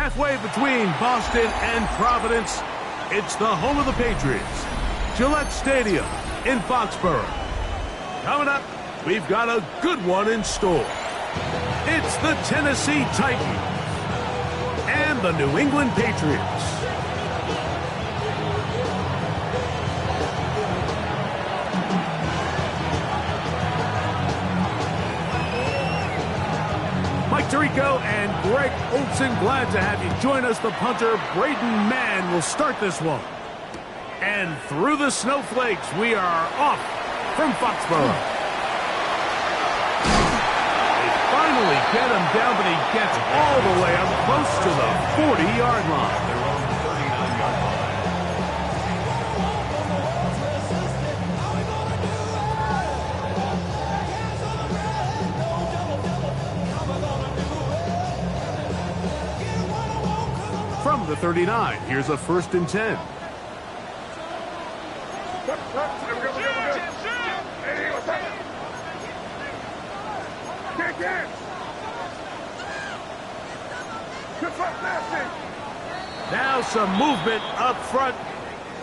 Halfway between Boston and Providence, it's the home of the Patriots, Gillette Stadium in Foxborough. Coming up, we've got a good one in store. It's the Tennessee Titans and the New England Patriots. Mike Tirico and Greg Olson, glad to have you join us. The punter, Braden Mann, will start this one. And through the snowflakes, we are off from Foxborough. They finally get him down, but he gets all the way up close to the 40-yard line. From the 39, here's a 1st and 10. Now some movement up front,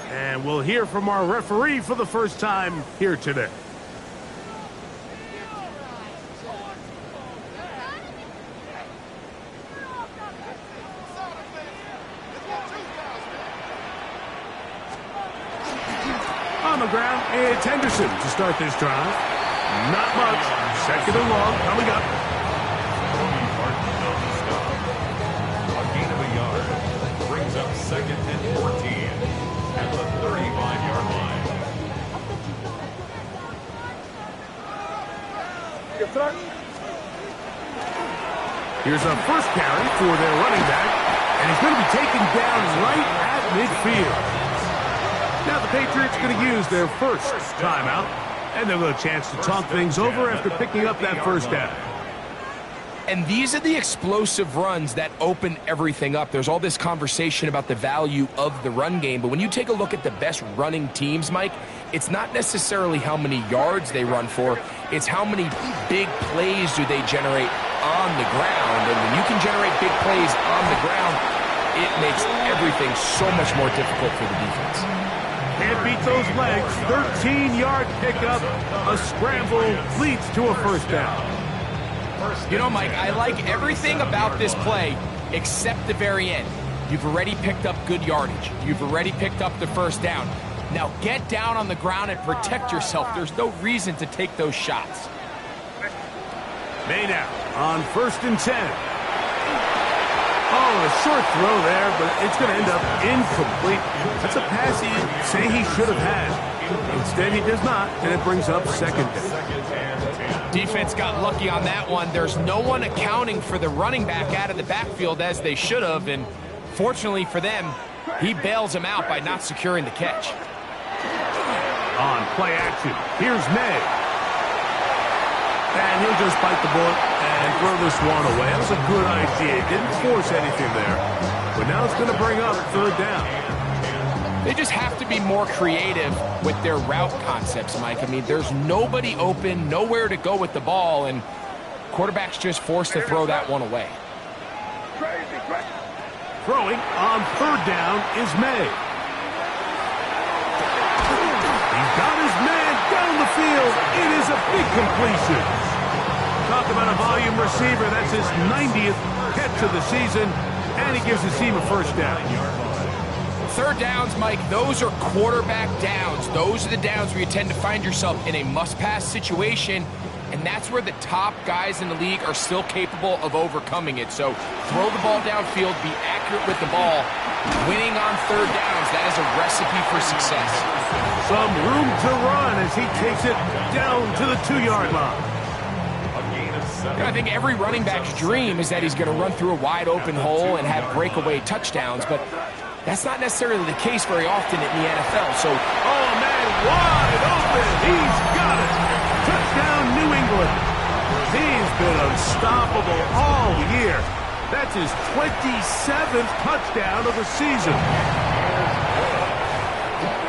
and we'll hear from our referee for the first time here today. On the ground, it's Henderson to start this drive. Not much. 2nd and long coming up. A gain of a yard brings up 2nd and 14 at the 35-yard line. Here's a first carry for their running back, and he's going to be taken down right at midfield. Now the Patriots going to use their first timeout, and they'll have a chance to talk things over after picking up that first down. And these are the explosive runs that open everything up. There's all this conversation about the value of the run game, but when you take a look at the best running teams, Mike, it's not necessarily how many yards they run for, it's how many big plays do they generate on the ground. And when you can generate big plays on the ground, it makes everything so much more difficult for the defense. Can't beat those legs. 13-yard pickup. A scramble leads to a first down. You know, Mike, I like everything about this play except the very end. You've already picked up good yardage. You've already picked up the first down. Now get down on the ground and protect yourself. There's no reason to take those shots. May now on 1st and 10. Oh, a short throw there, but it's going to end up incomplete. That's a pass he'd say he should have had. Instead, he does not, and it brings up 2nd down. Defense got lucky on that one. There's no one accounting for the running back out of the backfield as they should have, and fortunately for them, he bails him out by not securing the catch. On play action, here's May. And he'll just bite the bullet and throw this one away. That was a good idea. He didn't force anything there. But now it's going to bring up 3rd down. They just have to be more creative with their route concepts, Mike. I mean, there's nobody open, nowhere to go with the ball, and quarterback's just forced to throw that one away. Throwing on 3rd down is May. He's got his man down the field. It is a big completion. Talk about a volume receiver. That's his 90th catch of the season, and he gives his team a first down. 3rd downs, Mike, those are quarterback downs. Those are the downs where you tend to find yourself in a must-pass situation, and that's where the top guys in the league are still capable of overcoming it. So throw the ball downfield, be accurate with the ball. Winning on 3rd downs, that is a recipe for success. Some room to run as he takes it down to the 2-yard line. I think every running back's dream is that he's going to run through a wide-open hole and have breakaway touchdowns, but that's not necessarily the case very often in the NFL. So, oh, man, wide open. He's got it. Touchdown, New England. He's been unstoppable all year. That's his 27th touchdown of the season.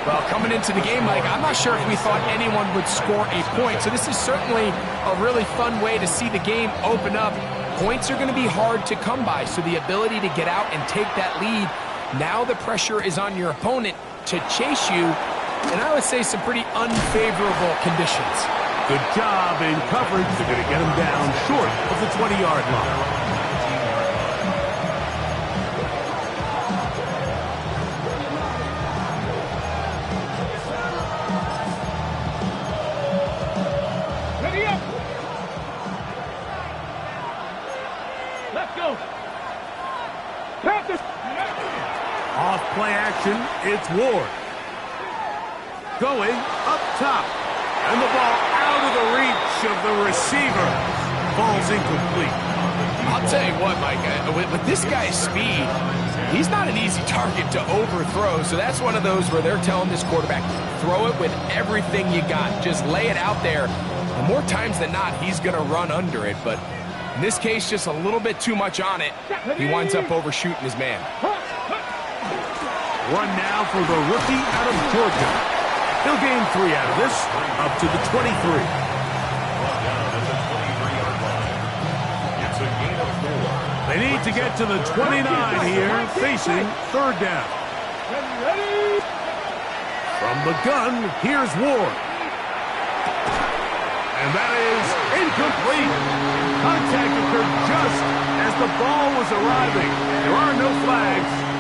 Well, coming into the game, Mike, I'm not sure if we thought anyone would score a point. So this is certainly a really fun way to see the game open up. points are going to be hard to come by, so the ability to get out and take that lead, now the pressure is on your opponent to chase you, and I would say some pretty unfavorable conditions. Good job in coverage. They're going to get him down short of the 20-yard line. Off play action, it's Ward. Going up top. And the ball out of the reach of the receiver. Ball's incomplete. I'll tell you what, Mike, with this guy's speed, he's not an easy target to overthrow. So that's one of those where they're telling this quarterback, throw it with everything you got. Just lay it out there. And more times than not, he's going to run under it. But in this case, just a little bit too much on it. He winds up overshooting his man. Run now for the rookie out of Georgia. He'll gain 3 out of this, up to the 23. It's a gain of 4. They need to get to the 29 here, facing third down. From the gun, here's Ward. And that is incomplete. Contact occurred just as the ball was arriving. There are no flags.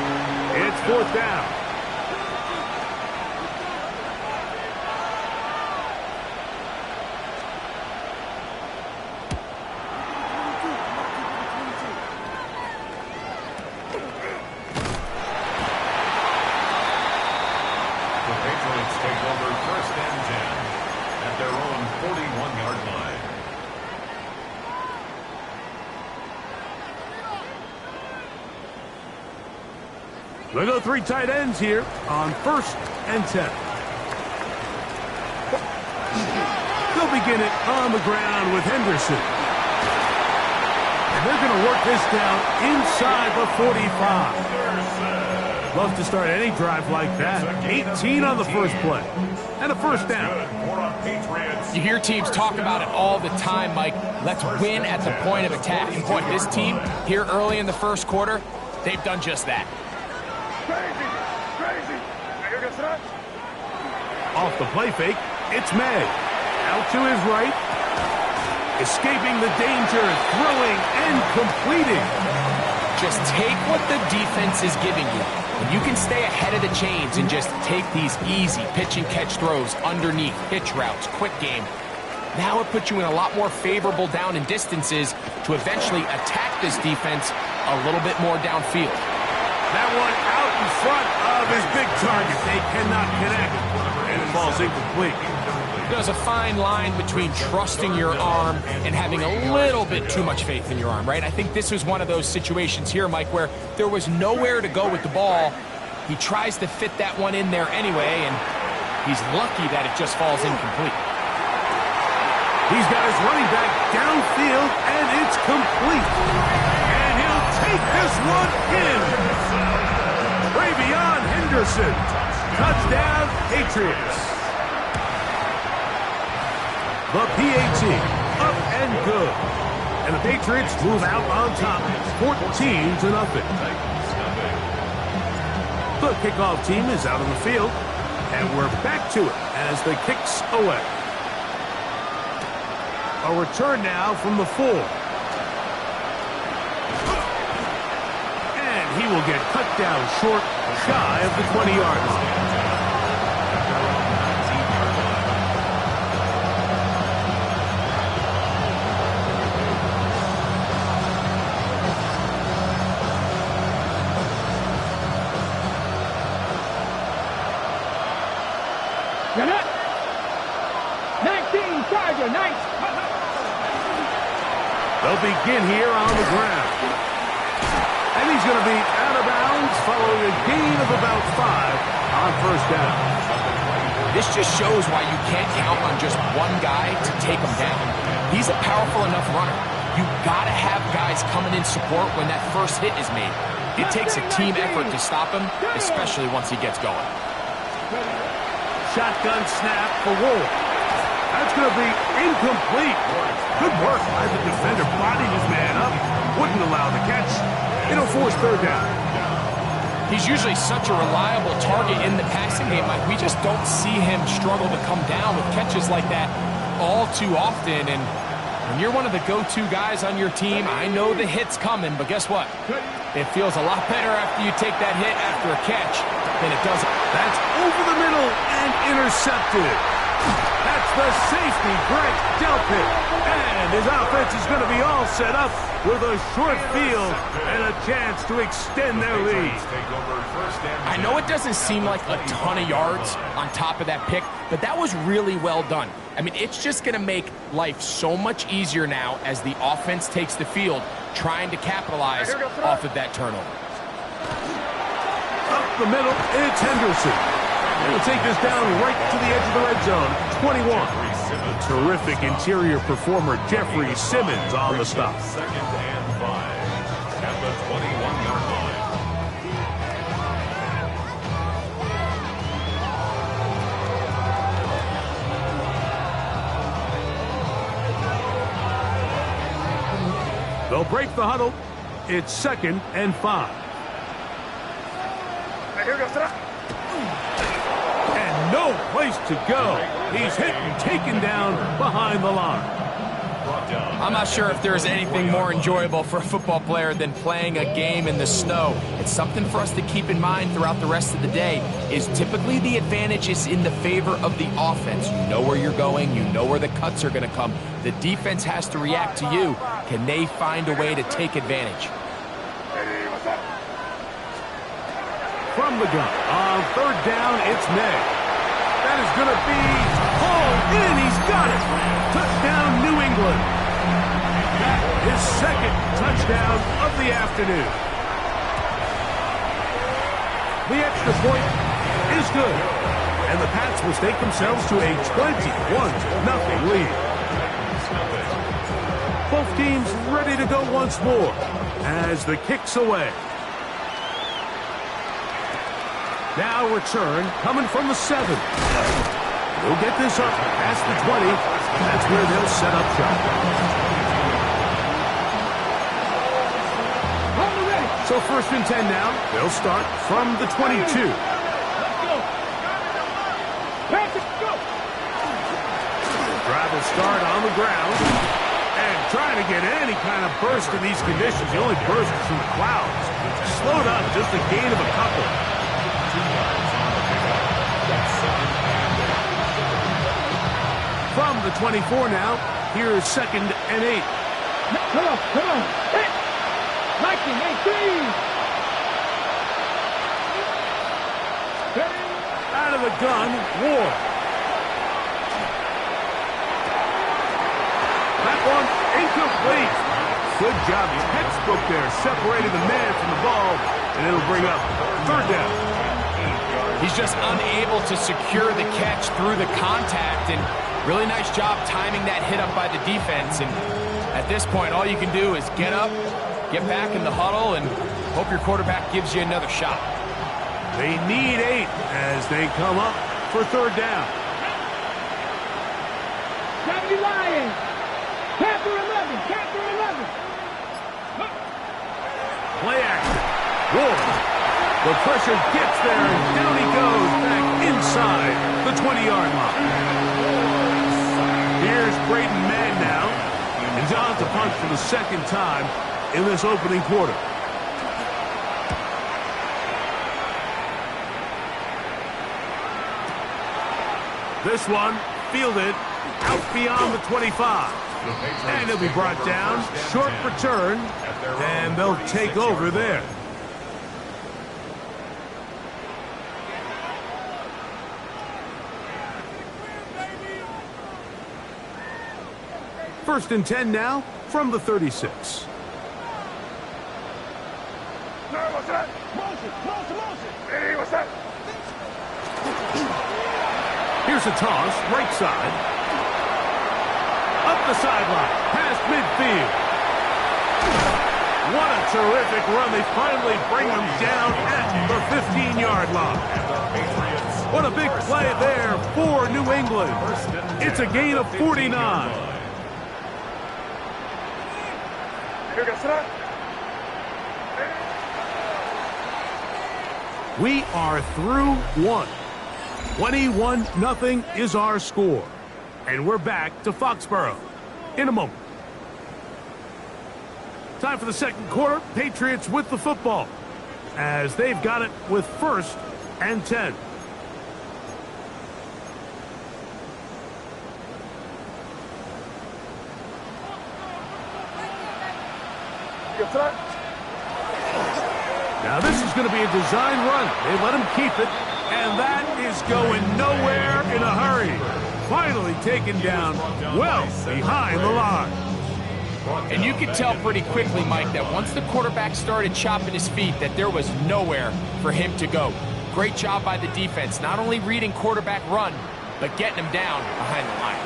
It's fourth down. The Patriots take over 1st and 10 at their own 41-yard line. They go 3 tight ends here on 1st and 10. They'll begin it on the ground with Henderson. And they're going to work this down inside the 45. Love to start any drive like that. 18 on the first play. And a first down. You hear teams talk about it all the time, Mike. Let's win at the point of attack. And boy, this team here early in the first quarter, they've done just that. Off the play fake, it's May. Out to his right. Escaping the danger, throwing and completing. Just take what the defense is giving you. And you can stay ahead of the chains and just take these easy pitch and catch throws underneath, hitch routes, quick game. Now it puts you in a lot more favorable down and distances to eventually attack this defense a little bit more downfield. That one out in front of his big target. They cannot connect. And it falls incomplete. There's a fine line between trusting your arm and having a little bit too much faith in your arm, right? I think this was one of those situations here, Mike, where there was nowhere to go with the ball. He tries to fit that one in there anyway, and he's lucky that it just falls incomplete. He's got his running back downfield, and it's complete. And he'll take this one in. Travion Henderson. Touchdown, Patriots. The PAT, up and good. And the Patriots move out on top, 14-0. The kickoff team is out on the field, and we're back to it as the kick's away. A return now from the 4. And he will get cut down short, shy of the 20-yard line. They'll begin here on the ground. And he's going to be out of bounds following a gain of about 5 on first down. This just shows why you can't count on just one guy to take him down. He's a powerful enough runner. You got to have guys coming in support when that first hit is made. It takes a team effort to stop him, especially once he gets going. Shotgun snap for Ward. That's going to be incomplete. Good work by the defender, bodying his man up. wouldn't allow the catch. It'll force third down. He's usually such a reliable target in the passing game, Mike. We just don't see him struggle to come down with catches like that all too often. And when you're one of the go-to guys on your team, I know the hit's coming, but guess what? It feels a lot better after you take that hit after a catch than it does. That's over the middle and intercepted. That's the safety, Greg Delpit. And his offense is going to be all set up with a short field and a chance to extend their lead. I know it doesn't seem like a ton of yards on top of that pick, but that was really well done. I mean, it's just going to make life so much easier now as the offense takes the field, trying to capitalize off of that turnover. Up the middle, it's Henderson. They'll take this down right to the edge of the red zone, 21. Terrific interior performer Jeffrey Simmons on the stop. Second and 5 at the 21-yard line. They'll break the huddle. It's second and 5. And no place to go. He's hit and taken down behind the line. I'm not sure if there's anything more enjoyable for a football player than playing a game in the snow. It's something for us to keep in mind throughout the rest of the day, is typically the advantage is in the favor of the offense. You know where you're going. You know where the cuts are going to come. The defense has to react to you. Can they find a way to take advantage? From the gun, on third down, it's May. That is going to be hauled in. He's got it. Touchdown, New England. That is second touchdown of the afternoon. The extra point is good. And the Pats will stake themselves to a 21-0 lead. Both teams ready to go once more as the kick's away. Now return coming from the 7. They'll get this up past the 20. That's where they'll set up shop. So first and 10 now. They'll start from the 22. Drive will start on the ground. And trying to get any kind of burst in these conditions. The only burst is from the clouds. Slowed up, just a gain of a couple. From the 24 now, here's second and 8. Come on. Hit! Mikey, 18! Out of the gun, Ward. That one incomplete. Good job. Textbook there, separating the man from the ball, and it'll bring up third down. He's just unable to secure the catch through the contact, and really nice job timing that hit up by the defense. And at this point, all you can do is get up, get back in the huddle, and hope your quarterback gives you another shot. They need 8 as they come up for third down. Johnny Lions! Captain 11! Captain 11! Play action. Ward. The pressure gets there, and down he goes back inside the 20-yard line. Here's Braden Mann now, and John's a punt for the second time in this opening quarter. This one fielded out beyond the 25. And he'll be brought down, short return, and they'll take over there. First and 10 now from the 36. Here's a toss, right side. Up the sideline, past midfield. What a terrific run. They finally bring him down at the 15-yard line. What a big play there for New England. It's a gain of 49. We are through one. 21-0 is our score. And we're back to Foxborough in a moment. Time for the second quarter. Patriots with the football as they've got it with 1st and 10. Now this is going to be a design run. They let him keep it, and that is going nowhere in a hurry. Finally taken down well behind the line. And you could tell pretty quickly, Mike, that once the quarterback started chopping his feet, that there was nowhere for him to go. Great job by the defense, not only reading quarterback run, but getting him down behind the line.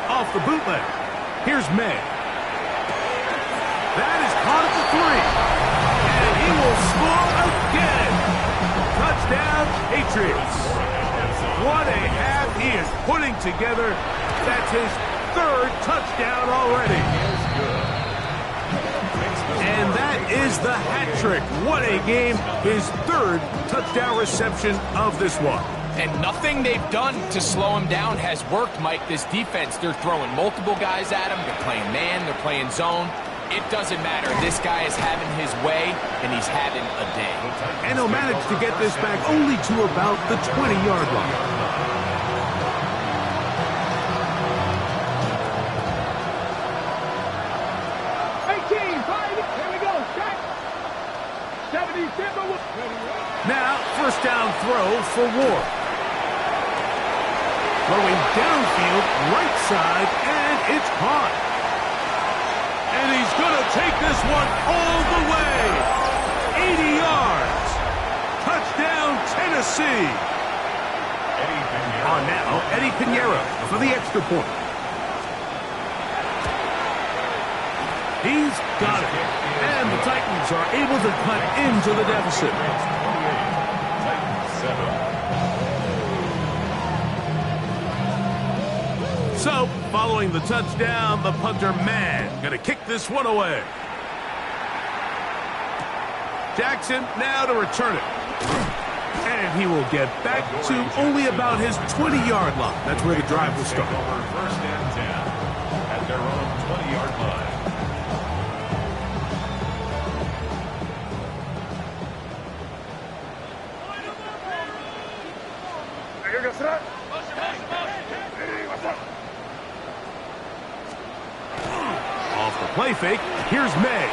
Off the bootleg. Here's May. That is caught at the 3. And he will score again. Touchdown, Patriots. What a half he is putting together. That's his 3rd touchdown already. And that is the hat trick. What a game. His 3rd touchdown reception of this one. And nothing they've done to slow him down has worked, Mike. This defense, they're throwing multiple guys at him. They're playing man, they're playing zone. It doesn't matter. This guy is having his way, and he's having a day. And he'll manage to get this back only to about the 20-yard line. Now, 1st down throw for Ward. Throwing downfield, right side, and it's caught. And he's going to take this one all the way. 80 yards. Touchdown, Tennessee. On now, Eddie Pinheiro for the extra point. He's got it. And the Titans are able to cut into the deficit. So, following the touchdown, the punter man going to kick this one away. Jackson now to return it. And he will get back to only about his 20-yard line. That's where the drive will start. 1st and 10 at their own 20-yard line. Off the play fake, here's May.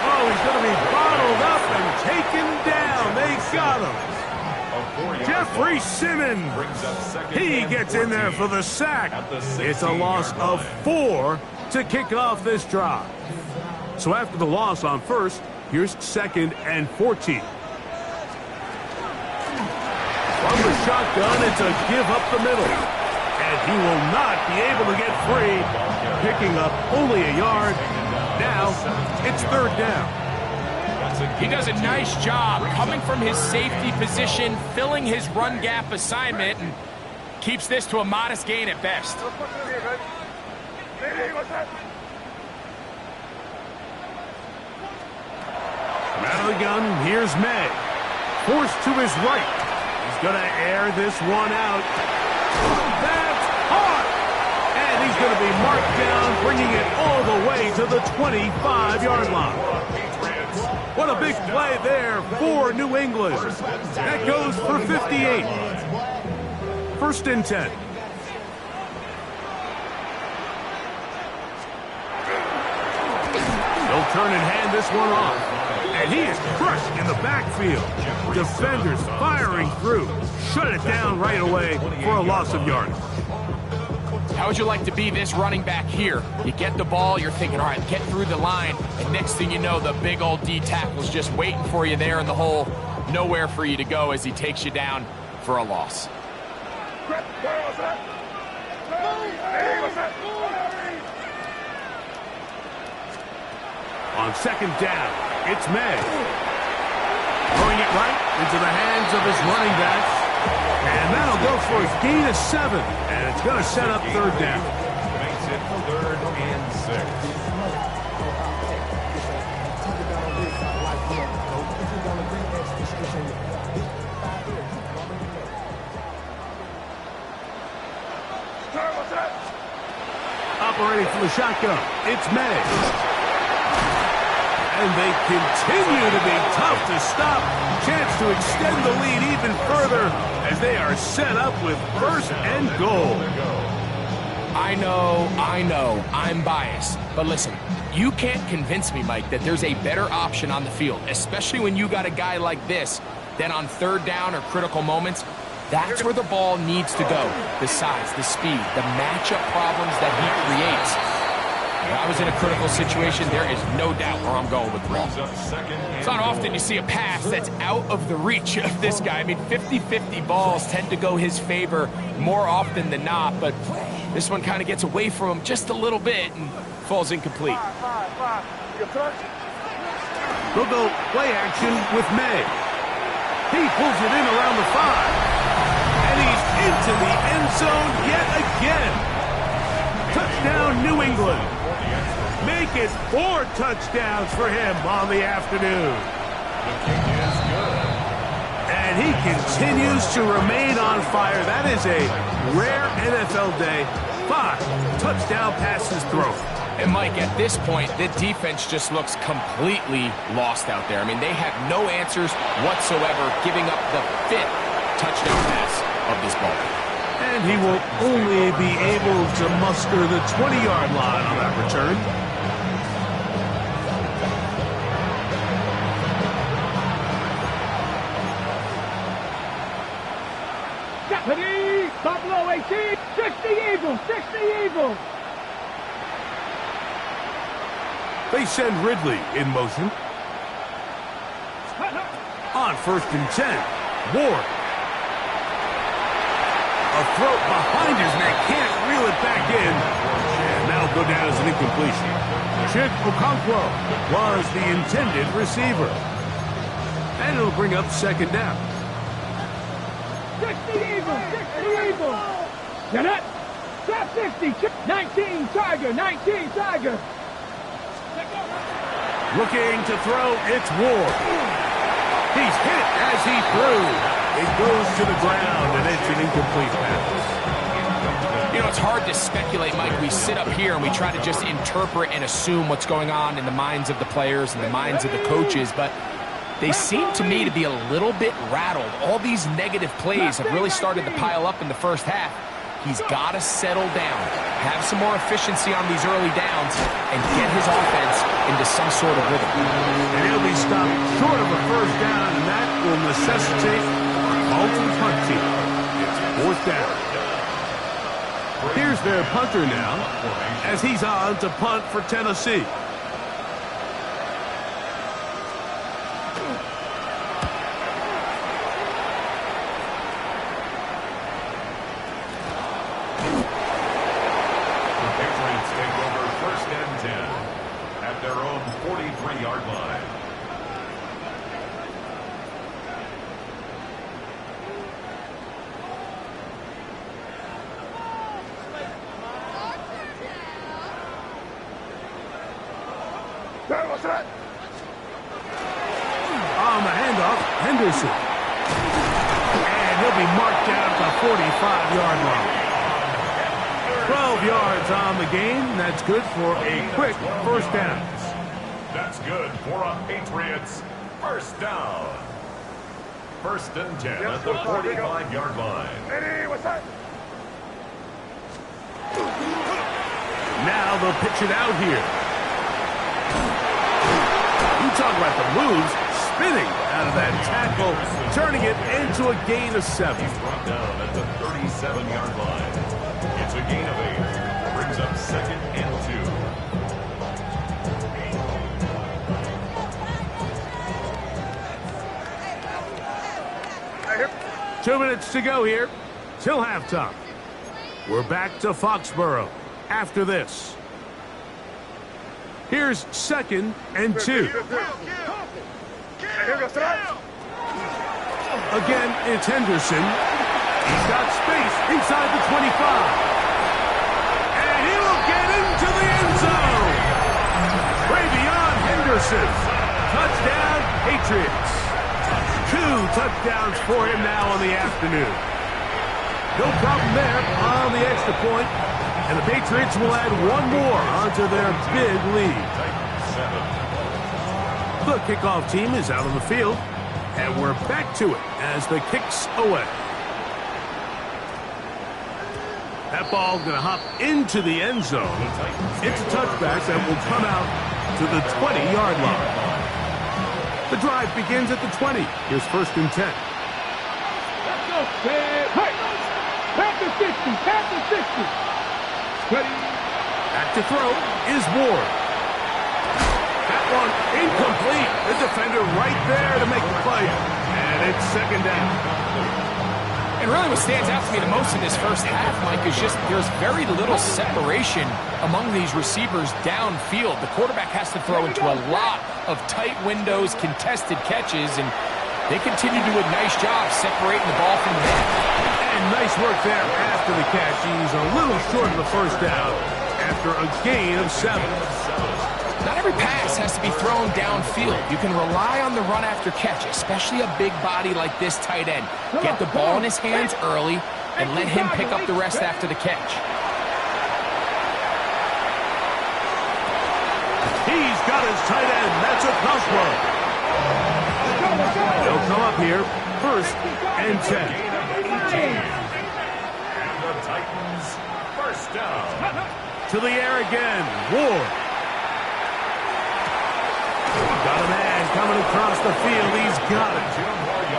Oh, he's going to be bottled up and taken down. They got him. Jeffrey Simmons. He gets in there for the sack. It's a loss of 4 to kick off this drive. So after the loss on 1st, here's 2nd and 14. From the shotgun, it's a give up the middle. And he will not be able to get free, picking up only a yard. Now, it's 3rd down. He does a nice job coming from his safety position, filling his run gap assignment, and keeps this to a modest gain at best. From out of the gun, here's May. Forced to his right. He's going to air this one out. That's hard! And he's going to be marked down, bringing it all the way to the 25-yard line. What a big play there for New England. That goes for 58. 1st and 10. He'll turn and hand this one off. And he is crushed in the backfield. Defenders firing through. Shut it down right away for a loss of yardage. How would you like to be this running back here? You get the ball, you're thinking, all right, get through the line, and next thing you know, the big old D tackle's just waiting for you there in the hole. Nowhere for you to go as he takes you down for a loss. On 2nd down, it's May. Throwing it right into the hands of his running backs. And that'll go for a gain of 7. And it's going to set up 3rd down. Makes it 3rd and 6. Operating from the shotgun, it's May. And they continue to be tough to stop. Chance to extend the lead even further as they are set up with first and goal. I know, I'm biased. But listen, you can't convince me, Mike, that there's a better option on the field, especially when you got a guy like this, than on third down or critical moments. That's where the ball needs to go. The size, the speed, the matchup problems that he creates. If I was in a critical situation, there is no doubt where I'm going with the ball. It's not often you see a pass that's out of the reach of this guy. I mean, 50-50 balls tend to go his favor more often than not, but this one kind of gets away from him just a little bit and falls incomplete. They'll go play action with May. He pulls it in around the 5. And he's into the end zone yet again. Touchdown, New England. Make it 4 touchdowns for him on the afternoon. And he continues to remain on fire. That is a rare NFL day. 5 touchdown passes thrown. And Mike, at this point, the defense just looks completely lost out there. I mean, they have no answers whatsoever, giving up the 5th touchdown pass of this ball. And he will only be able to muster the 20-yard line on that return. Deputy, Buffalo 18, 60 Eagles, 60 Eagles. They send Ridley in motion. On 1st and 10, Ward. A throw behind his neck, can't reel it back in. And that'll go down as an incompletion. Chick Okonkwo was the intended receiver. And it'll bring up 2nd down. 60 Eagles, 60 Eagles. Jeanette, stop 60, 19 Tiger, 19 Tiger. Looking to throw, it's Ward. He's hit as he threw. It goes to the ground, and it's an incomplete pass. You know, it's hard to speculate, Mike. We sit up here and we try to just interpret and assume what's going on in the minds of the players and the minds of the coaches, but they seem to me to be a little bit rattled. All these negative plays have really started to pile up in the first half. He's got to settle down, have some more efficiency on these early downs, and get his offense into some sort of rhythm. And he'll be stopped short of a 1st down, and that will necessitate a call to the punt team. It's 4th down. Here's their punter now, as he's on to punt for Tennessee. Their own 43-yard line. On the handoff, Henderson. And he'll be marked down at the 45-yard line. 12 yards on the game. That's good for a quick 1st down. That's good for a Patriots 1st down. 1st and 10 at the 45-yard line. Now they'll pitch it out here. You talk about the moves, spinning out of that tackle, turning it into a gain of 7. He's brought down at the 37-yard line. It's a gain of 8. Brings up 2nd and 2. 2 minutes to go here till halftime. We're back to Foxborough after this. Here's 2nd and 2. Again, it's Henderson. He's got space inside the 25. And he will get into the end zone. Jefferson. Touchdown, Patriots. 2 touchdowns for him now on the afternoon. No problem there on the extra point, and the Patriots will add 1 more onto their big lead. The kickoff team is out on the field, and we're back to it as the kick's away. That ball going to hop into the end zone. It's a touchback that will come out to the 20-yard line. The drive begins at the 20. Here's 1st and 10. Let's go, man. Hey! Past the 60, past the 60. Ready? Back to throw is Ward. That one incomplete. The defender right there to make the play. And it's 2nd down. And really what stands out to me the most in this first half, Mike, is just there's very little separation among these receivers downfield. The quarterback has to throw into a lot of tight windows, contested catches, and they continue to do a nice job separating the ball from the back. And nice work there after the catch. He's a little short of the 1st down after a gain of 7. Not every pass has to be thrown downfield. You can rely on the run after catch, especially a big body like this tight end. Get the ball in his hands early and let him pick up the rest after the catch. He's got his tight end. That's a tough one. They'll come up here. 1st and 10. And the Titans, 1st down. To the air again. Ward. Got a man coming across the field. He's got it.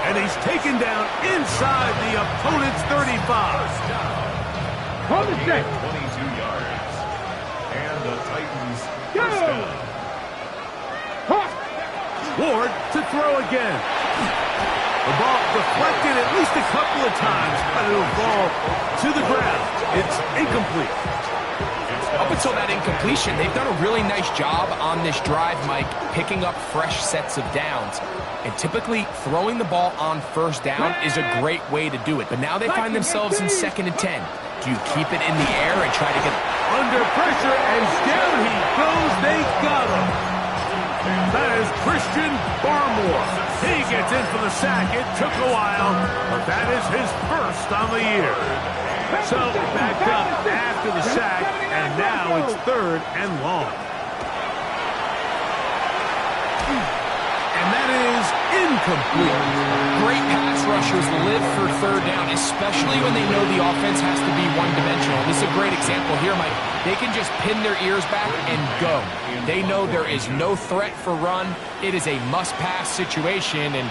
And he's taken down inside the opponent's 35. Hold it there. 22 yards. And the Titans, 1st down. Ward to throw again. The ball deflected at least a couple of times, but it'll fall to the ground. It's incomplete. Up until that incompletion, they've done a really nice job on this drive, Mike, picking up fresh sets of downs. And typically, throwing the ball on 1st down is a great way to do it. But now they find themselves in 2nd and 10. Do you keep it in the air and try to get under pressure, and down he goes. They got him. That is Christian Barmore. He gets in for the sack. It took a while, but that is his 1st on the year. So backed up after the sack, and now it's 3rd and long. And that is incomplete. Great pass rushers live for 3rd down, especially when they know the offense has to be one-dimensional. This is a great example here, Mike. They can just pin their ears back and go. They know there is no threat for run. It is a must-pass situation, and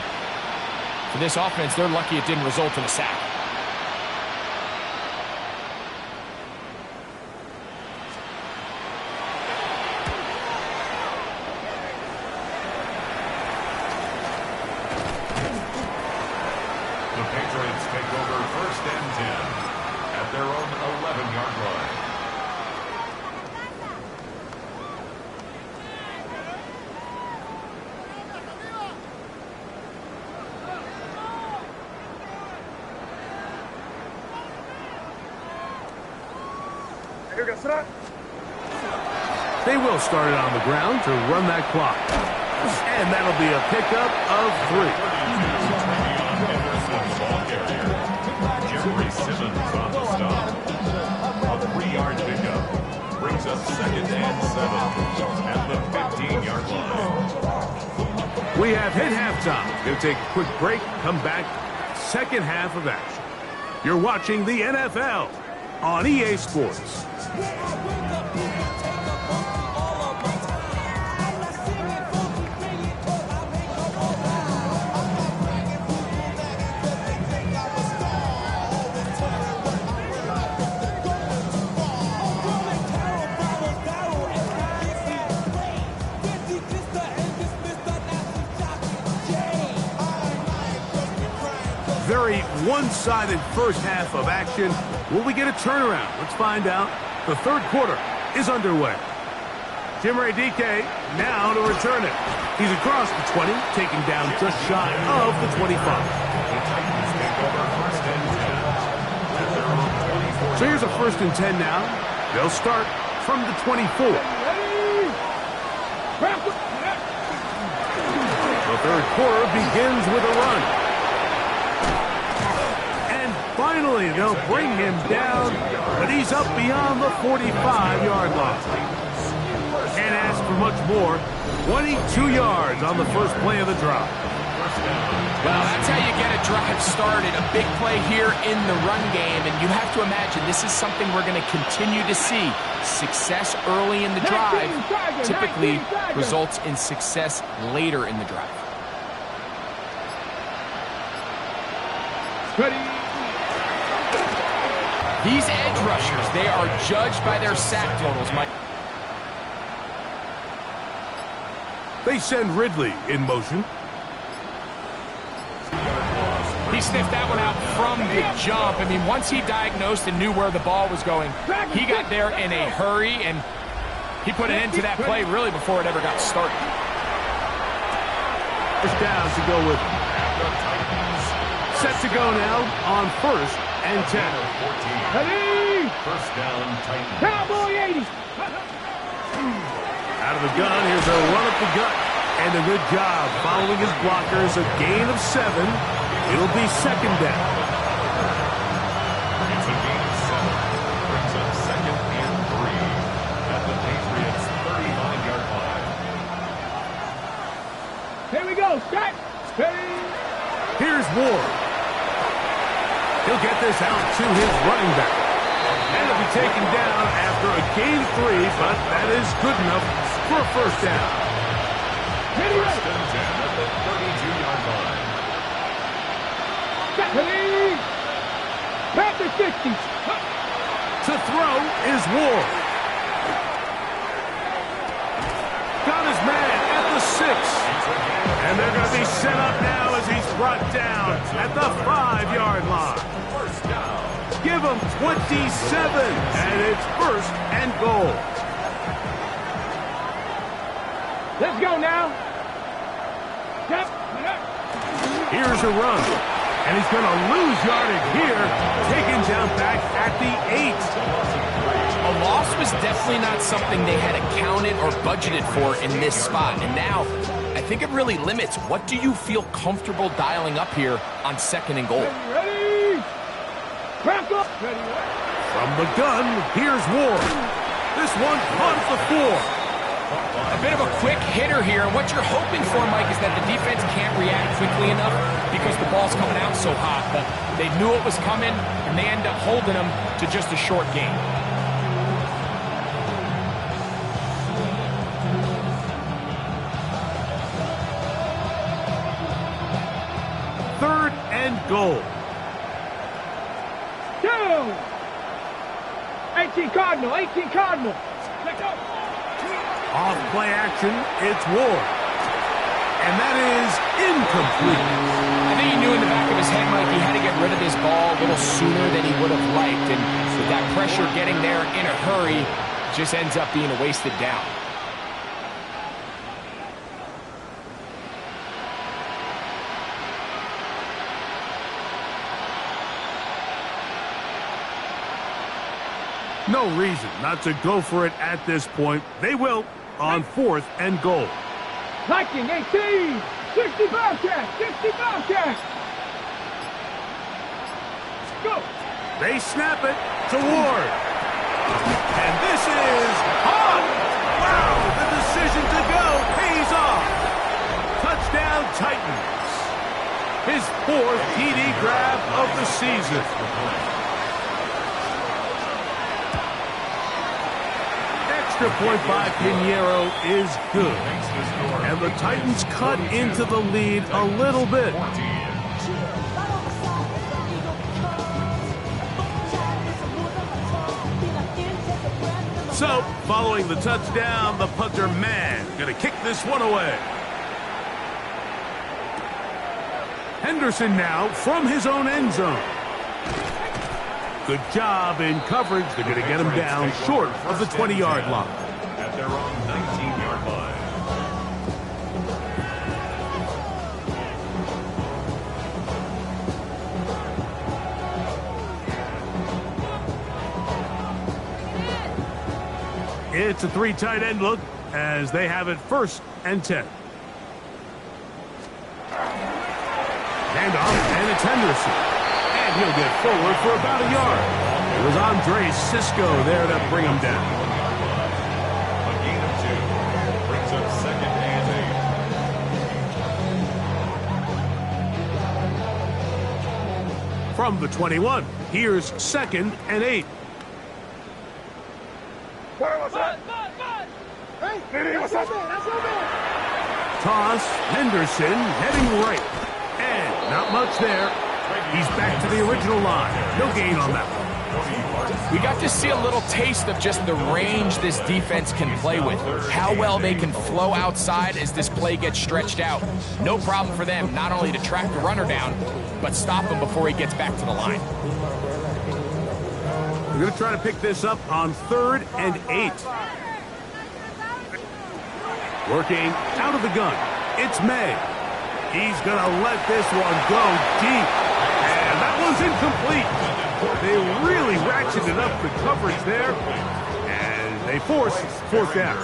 for this offense, they're lucky it didn't result in a sack. The Patriots take over 1st and 10 at their own 11-yard line. They will start it on the ground to run that clock. And that'll be a pickup of 3. Simmons on the stop. A 3-yard pickup brings up 2nd and 7 at the 15-yard line. We have hit halftime. Going to take a quick break, come back, 2nd half of action. You're watching the NFL on EA Sports. Very one-sided 1st half of action. Will we get a turnaround? Let's find out. The 3rd quarter is underway. Jimmy DK now to return it. He's across the 20, taking down just shy of the 25. So here's a 1st and 10 now. They'll start from the 24. third quarter begins with a run. And finally, they'll bring him down, but he's up beyond the 45-yard line. Can't ask for much more. 22 yards on the first play of the drive. Well, that's how you get a drive started. A big play here in the run game, and you have to imagine this is something we're going to continue to see. Success early in the drive typically results in success later in the drive. Ready. These edge rushers, they are judged by their sack totals, Mike. They send Ridley in motion. He sniffed that one out from the jump. I mean, once he diagnosed and knew where the ball was going, he got there in a hurry, and he put an end to that play really before it ever got started. First down to go with him. Set to go now on 1st and 10. Ready. First down, Titans. Cowboy 80. Out of the gun, here's a run up the gut. And a good job following his blockers. A gain of 7. It'll be second down. It's a gain of 7. Brings up second and 3 at the Patriots' 35-yard line. Here we go. Start. Ready. Here's Ward. He'll get this out to his running back. And it'll be taken down after a gain of 3, but that is good enough for a first down. First and 10 at the 32-yard line. Ready. Panther 60. To throw is Ward. Got his man at the 6. And they're going to be set up now as he's brought down at the 5-yard line. First down. Give him 27, and it's 1st and goal. Let's go now. Yep. Here's a run, and he's going to lose yardage here, taken down back at the 8. A loss was definitely not something they had accounted or budgeted for in this spot. And now, I think it really limits what do you feel comfortable dialing up here on 2nd and goal. Ready. Crack up. Ready. From the gun, here's Ward. This one runs the 4. A bit of a quick hitter here, and what you're hoping for, Mike, is that the defense can't react quickly enough because the ball's coming out so hot. But they knew it was coming, and they end up holding them to just a short gain. Third and goal. 18 Cardinal. 18 Cardinal. Let's go. Off play action, it's Ward. And that is incomplete. I think he knew in the back of his head, Mike, he had to get rid of this ball a little sooner than he would have liked. And with that pressure getting there in a hurry, just ends up being a wasted down. No reason not to go for it at this point. They will on 4th and goal. Viking 18. 60 Bobcat. 60 Bobcat. Go. They snap it to Ward. And this is hot. Wow, the decision to go pays off. Touchdown Titans. His 4th TD grab of the season. Extra point by Pinheiro is good. And the Titans cut into the lead a little bit. So, following the touchdown, the punter man gonna kick this one away. Henderson now from his own end zone. Good job in coverage. They're going to get him down short of the 20-yard line. At their own 19-yard line. It's a 3 tight end look as they have it 1st and 10. Hand off, and it's Henderson. And he'll get forward for about a yard. It was Andre Cisco there to bring him down. A gain of 2 brings up 2nd and 8. From the 21, here's 2nd and 8. Toss, Henderson heading right. And not much there. He's back to the original line. No gain on that one. We got to see a little taste of just the range this defense can play with. How well they can flow outside as this play gets stretched out. No problem for them not only to track the runner down, but stop him before he gets back to the line. We're going to try to pick this up on 3rd and 8. Working out of the gun. It's May. He's going to let this one go deep. And that one's incomplete. They really ratcheted up the coverage there. And they force 4th down.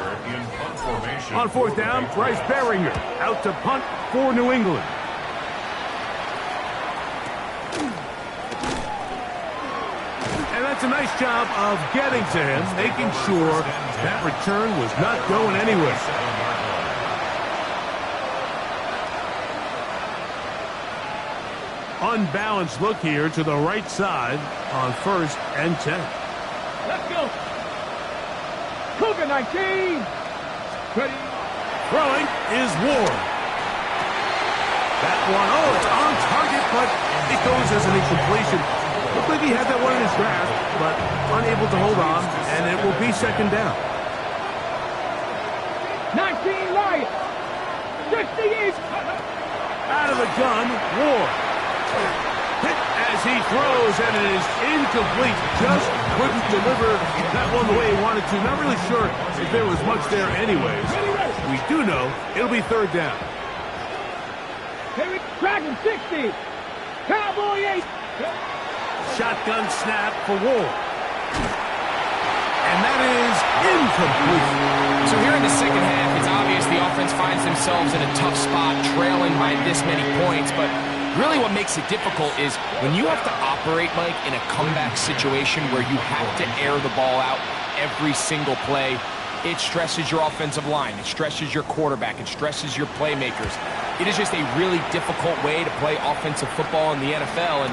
On 4th down, Bryce Beringer out to punt for New England. And that's a nice job of getting to him, making sure that return was not going anywhere. Unbalanced look here to the right side on 1st and 10. Let's go. Cougar 19. Ready. Throwing is Ward. That one, it's on target, but it goes as an incompletion. Looked like he had that one in his grasp, but unable to hold on, and it will be 2nd down. 19 Lions. 68. Out of the gun, Ward. Hit as he throws, and it is incomplete. Just couldn't deliver that one the way he wanted to. Not really sure if there was much there anyways. We do know it'll be 3rd down. Dragon 60. Cowboy 8. Shotgun snap for Ward. And that is incomplete. So here in the 2nd half, it's obvious the offense finds themselves in a tough spot, trailing by this many points, but really what makes it difficult is when you have to operate, Mike, in a comeback situation where you have to air the ball out every single play, it stresses your offensive line, it stresses your quarterback, it stresses your playmakers. It is just a really difficult way to play offensive football in the NFL, and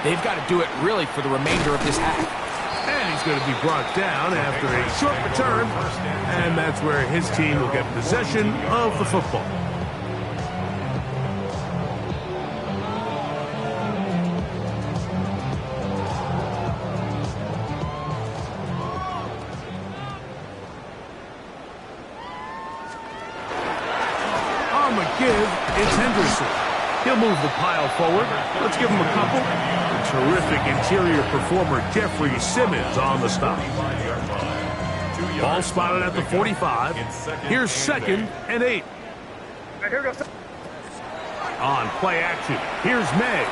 they've got to do it really for the remainder of this half. And he's going to be brought down after a short return, and that's where his team will get possession of the football. On the give, it's Henderson. He'll move the pile forward. Let's give him a couple. Terrific interior performer Jeffrey Simmons on the stop. Ball spotted at the 45. Here's 2nd and 8. On play action, here's May.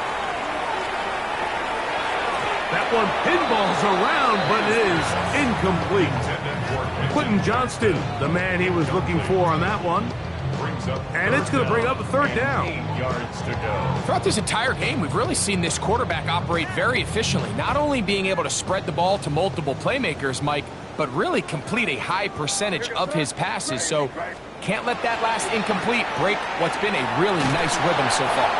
That one pinballs around, but it is incomplete. Quentin Johnston, the man he was looking for on that one. And it's going to bring up a 3rd down. 8 yards to go. Throughout this entire game, we've really seen this quarterback operate very efficiently, not only being able to spread the ball to multiple playmakers, Mike, but really complete a high percentage of his passes. So can't let that last incomplete break what's been a really nice rhythm so far.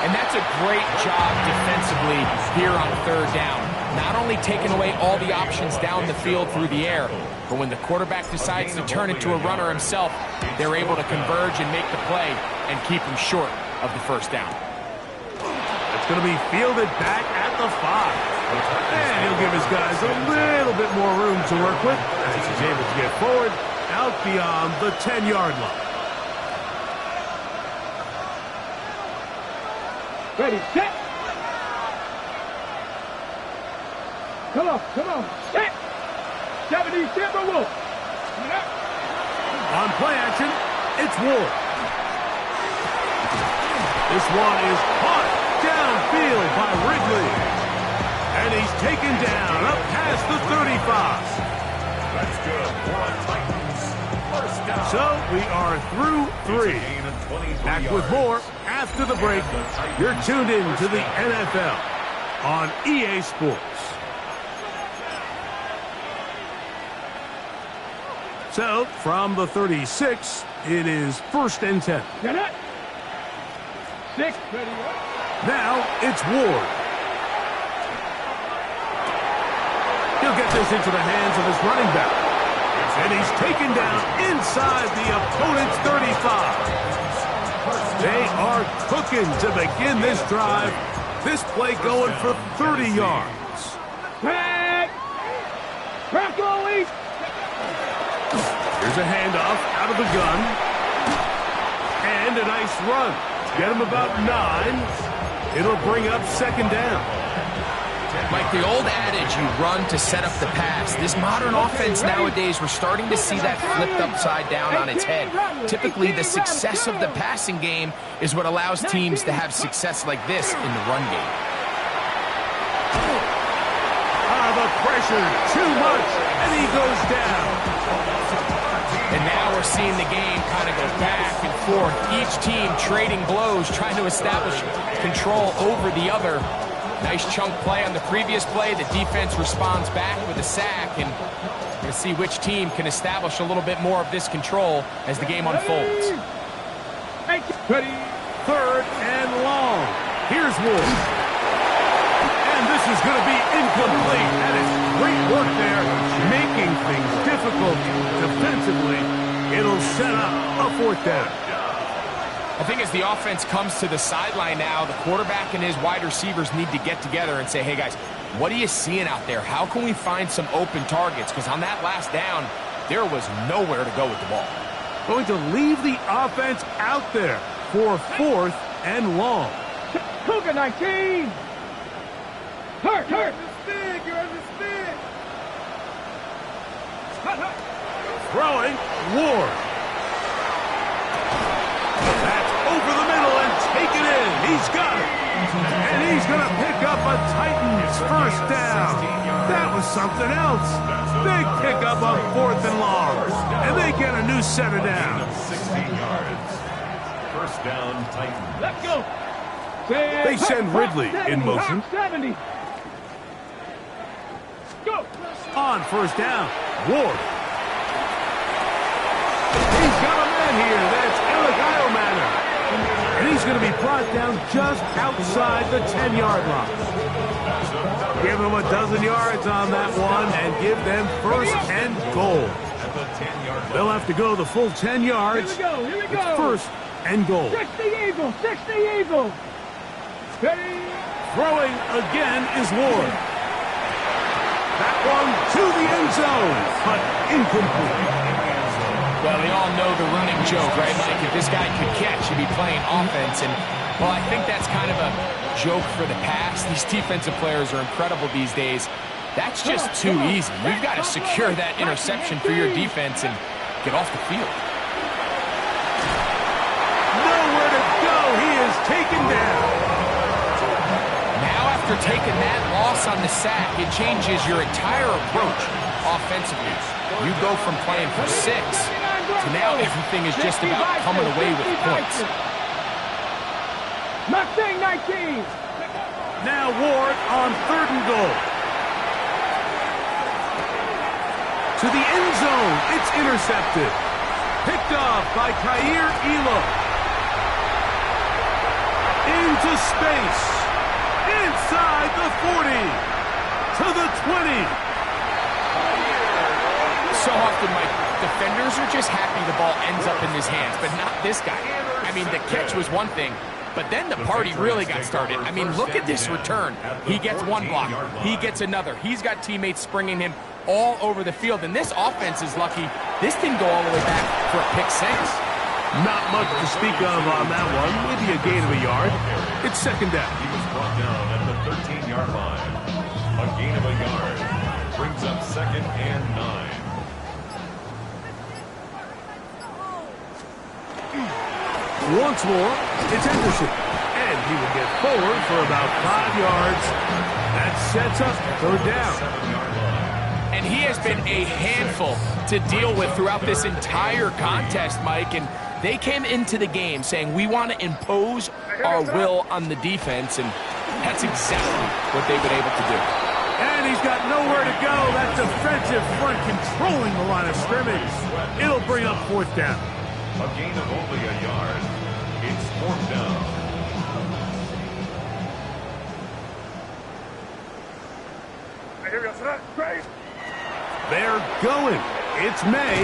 And that's a great job defensively here on 3rd down. Not only taking away all the options down the field through the air, but when the quarterback decides to turn into a runner himself, they're able to converge and make the play and keep him short of the 1st down. It's going to be fielded back at the 5. And he'll give his guys a little bit more room to work with as he's able to get forward out beyond the 10-yard line. Ready, set. Come on, set. 70 Timberwolves. On play action, it's Ward. This one is caught downfield by Wrigley. And he's taken down up past the 35. That's good for a Titans 1st So we are through 3. Back with more after the break. You're tuned in to the NFL on EA Sports. So from the 36, it is 1st and 10. Get it. 6. Now it's Ward. He'll get this into the hands of his running back. And he's taken down inside the opponent's 35. They are cooking to begin this drive. This play going for 30 yards. Back. Broccoli. Here's a handoff out of the gun. And a nice run. Get him about 9. It'll bring up 2nd down. Like the old adage, you run to set up the pass. This modern offense nowadays, we're starting to see that flipped upside down on its head. Typically, the success of the passing game is what allows teams to have success like this in the run game. The pressure, too much, and he goes down. And now we're seeing the game kind of go back and forth. Each team trading blows, trying to establish control over the other. Nice chunk play on the previous play. The defense responds back with a sack, and we're going to see which team can establish a little bit more of this control as the game unfolds. Ready. 3rd and long. Here's Ward. And this is going to be incomplete. That is great work there, making things difficult defensively. It'll set up a 4th down. I think as the offense comes to the sideline now, the quarterback and his wide receivers need to get together and say, hey, guys, what are you seeing out there? How can we find some open targets? Because on that last down, there was nowhere to go with the ball. Going to leave the offense out there for 4th and long. Cougar 19. Hurt. You're under spin. Throwing, Ward. That's over the middle and taken in. He's got it. And he's going to pick up a Titans 1st down. That was something else. Big pickup on 4th and long. And they get a new set of downs. 16 yards. 1st down, Titans. Let's go. They send Ridley in motion. 70. Go. On 1st down, Ward. He's got a man here. That's Manner. And he's going to be brought down just outside the 10-yard line. Give them a dozen yards on that one and give them 1st and goal. They'll have to go the full 10 yards. Here we go. It's 1st and goal. 60 Eagles. Ready. Throwing again is Ward. That one to the end zone, but incomplete. Well, we all know the running joke, right, Mike? If this guy could catch, he'd be playing offense. And, well, I think that's kind of a joke for the past. These defensive players are incredible these days. That's just too easy. You've got to secure that interception for your defense and get off the field. Nowhere to go. He is taken down. Now, after taking that loss on the sack, it changes your entire approach offensively. You go from playing for 6 to now everything is just about coming away with points. Mustang 19. Now Ward on 3rd and goal. To the end zone. It's intercepted. Picked off by Khair Elo. Into space. Inside the 40. To the 20. So often, Mike, defenders are just happy the ball ends up in his hands, but not this guy. I mean, the catch was one thing, but then the party really got started. I mean, look at this return. He gets one block. He gets another. He's got teammates springing him all over the field, and this offense is lucky. This didn't go all the way back for a pick 6. Not much to speak of on that one. Maybe a gain of a yard. It's 2nd down. He was brought down at the 13-yard line. A gain of a yard brings up 2nd and 9. Once more, it's Anderson. And he will get forward for about 5 yards. That sets up 3rd down. And he has been a handful to deal with throughout this entire contest, Mike. And they came into the game saying, we want to impose our will on the defense, and that's exactly what they've been able to do. And he's got nowhere to go. That defensive front controlling the line of scrimmage. It'll bring up 4th down. A gain of only a yard. It's 4th down. They're going. It's May.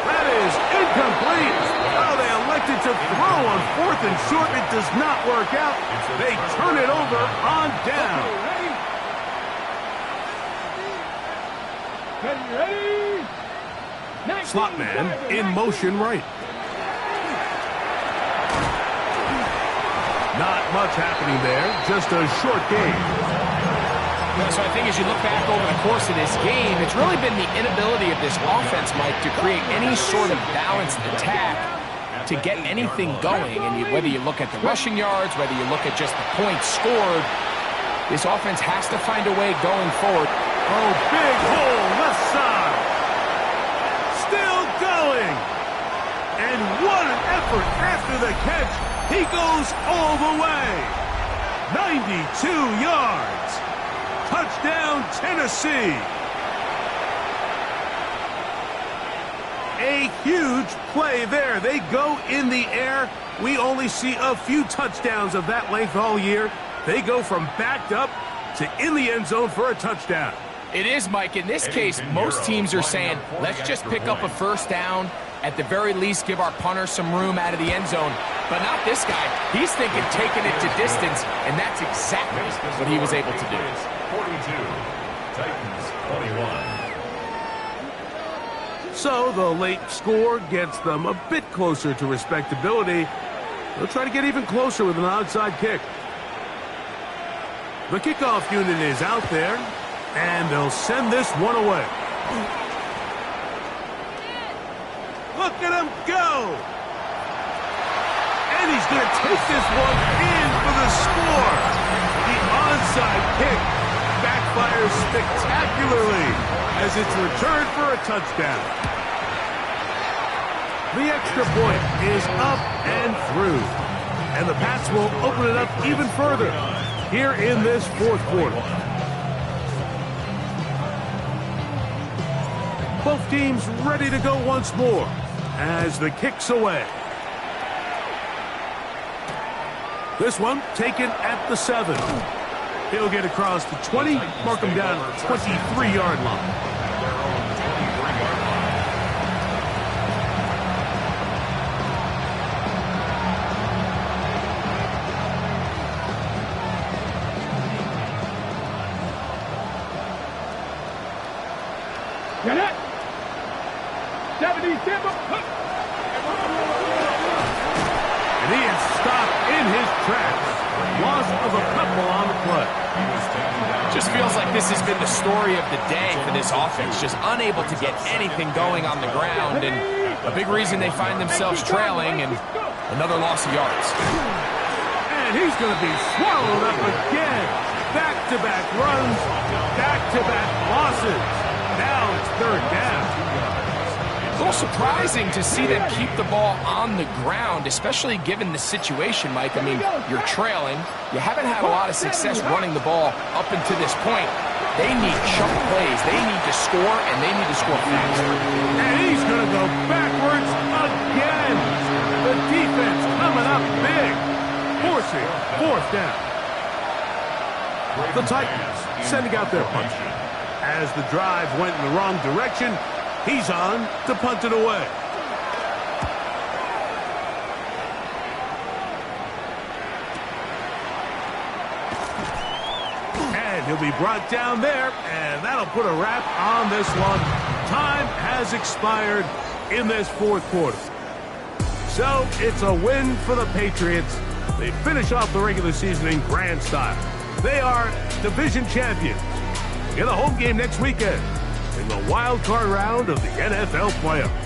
That is incomplete. Oh, they elected to throw on 4th and short. It does not work out. They turn it over on down. Ready? Slot man in motion right. Not much happening there. Just a short game. So I think as you look back over the course of this game, it's really been the inability of this offense, Mike, to create any sort of balanced attack to get anything going. And whether you look at the rushing yards, whether you look at just the points scored, this offense has to find a way going forward. Oh, big hole, left side. Still going. And what an effort after the catch. He goes all the way. 92 yards. Touchdown, Tennessee. A huge play there. They go in the air. We only see a few touchdowns of that length all year. They go from backed up to in the end zone for a touchdown. It is, Mike. In this case, most teams are saying, let's just pick up a 1st down. At the very least, give our punter some room out of the end zone. But not this guy. He's thinking taking it to distance, and that's exactly what he was able to do. 42, Titans 21. So the late score gets them a bit closer to respectability. They'll try to get even closer with an onside kick. The kickoff unit is out there, and they'll send this one away. Look at him go! And he's going to take this one in for the score. The onside kick backfires spectacularly as it's returned for a touchdown. The extra point is up and through. And the Pats will open it up even further here in this 4th quarter. Both teams ready to go once more as the kick's away. This one taken at the 7. He'll get across the 20, mark him down at the 23-yard line. Get it? 70 Timber. And he is stopped in his tracks. Loss of a couple on the play. Just feels like this has been the story of the day for this offense. Just unable to get anything going on the ground. And a big reason they find themselves trailing, and another loss of yards. And he's going to be swallowed up again. Back-to-back runs, back-to-back losses. Now it's 3rd down. A little surprising to see them keep the ball on the ground, especially given the situation, Mike. I mean, you're trailing. You haven't had a lot of success running the ball up until this point. They need chunk plays. They need to score, and they need to score fast. And he's going to go backwards again. The defense coming up big, forcing 4th down. The Titans sending out their punch. As the drive went in the wrong direction, he's on to punt it away. And he'll be brought down there, and that'll put a wrap on this one. Time has expired in this 4th quarter. So it's a win for the Patriots. They finish off the regular season in grand style. They are division champions. Get a home game next weekend in the wild card round of the NFL playoffs.